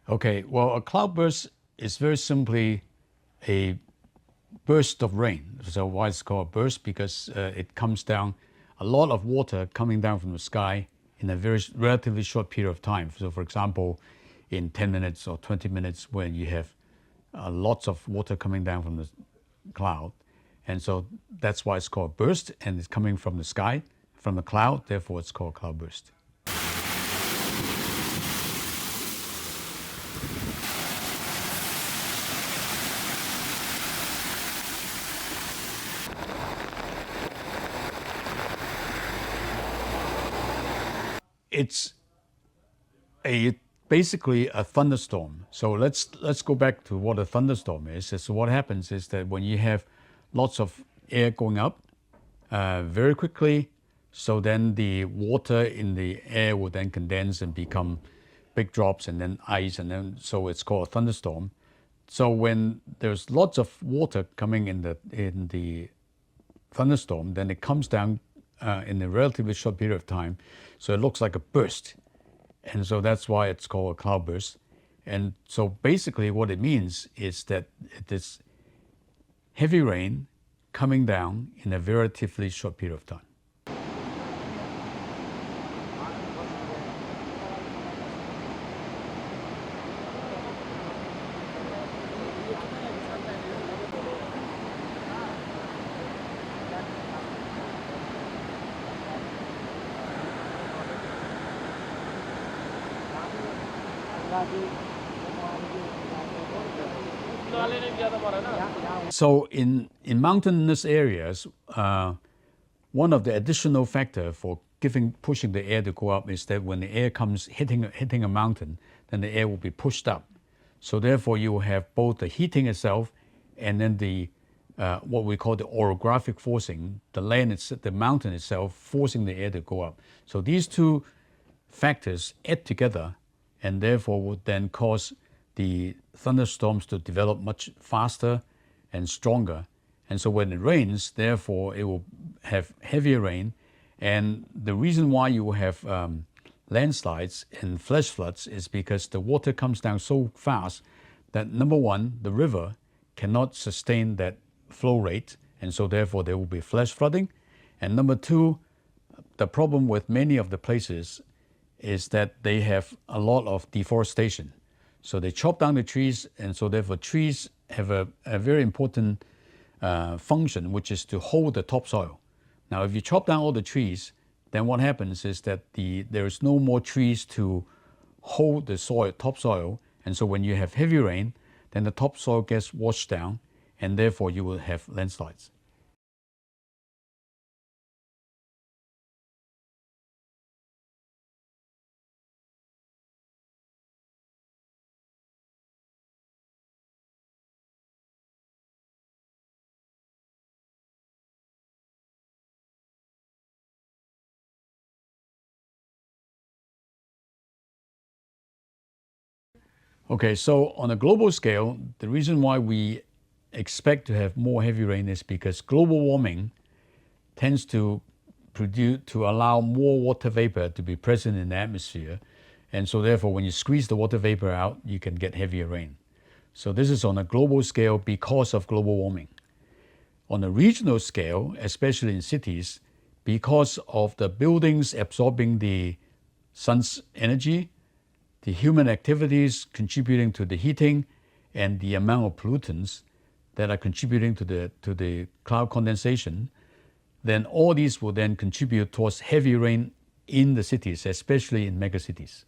Okay, well, a cloudburst is very simply a burst of rain. So why it's called a burst? Because it comes down, a lot of water coming down from the sky in a very relatively short period of time. So for example, in 10 minutes or 20 minutes when you have lots of water coming down from the cloud. And so that's why it's called burst, and it's coming from the sky, from the cloud, therefore it's called cloudburst. It's basically a thunderstorm. So let's go back to what a thunderstorm is. So what happens is that when you have lots of air going up very quickly, so then the water in the air will then condense and become big drops and then ice, and then so it's called a thunderstorm. So when there's lots of water coming in the thunderstorm, then it comes down in a relatively short period of time, so it looks like a burst. And so that's why it's called a cloudburst. And so basically what it means is that it is heavy rain coming down in a relatively short period of time. So in mountainous areas, one of the additional factors for pushing the air to go up is that when the air comes hitting a mountain, then the air will be pushed up. So therefore you will have both the heating itself and then the what we call the orographic forcing, the mountain itself forcing the air to go up. So these two factors add together and therefore would then cause the thunderstorms to develop much faster and stronger. And so when it rains, therefore it will have heavier rain. And the reason why you will have landslides and flash floods is because the water comes down so fast that, number one, the river cannot sustain that flow rate, and so therefore there will be flash flooding. And number two, the problem with many of the places is that they have a lot of deforestation. So they chop down the trees, and so therefore trees have a very important function, which is to hold the topsoil. Now, if you chop down all the trees, then what happens is that there is no more trees to hold the topsoil, and so when you have heavy rain, then the topsoil gets washed down, and therefore you will have landslides. Okay, so on a global scale, the reason why we expect to have more heavy rain is because global warming tends to allow more water vapor to be present in the atmosphere. And so therefore, when you squeeze the water vapor out, you can get heavier rain. So this is on a global scale because of global warming. On a regional scale, especially in cities, because of the buildings absorbing the sun's energy, the human activities contributing to the heating, and the amount of pollutants that are contributing to the cloud condensation, then all these will then contribute towards heavy rain in the cities, especially in megacities.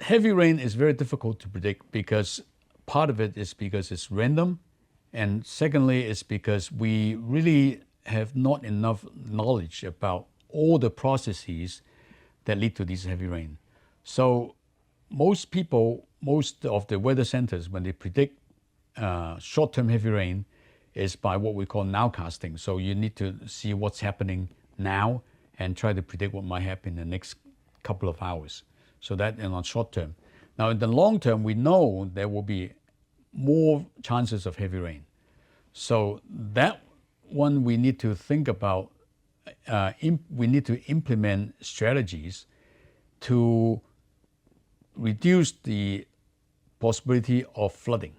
Heavy rain is very difficult to predict because part of it is because it's random, and secondly is because we really have not enough knowledge about all the processes that lead to these heavy rain. So most of the weather centers, when they predict short-term heavy rain, is by what we call nowcasting. So you need to see what's happening now and try to predict what might happen in the next couple of hours. So that in the short term. Now in the long term, we know there will be more chances of heavy rain. So that one we need to think about, we need to implement strategies to reduce the possibility of flooding.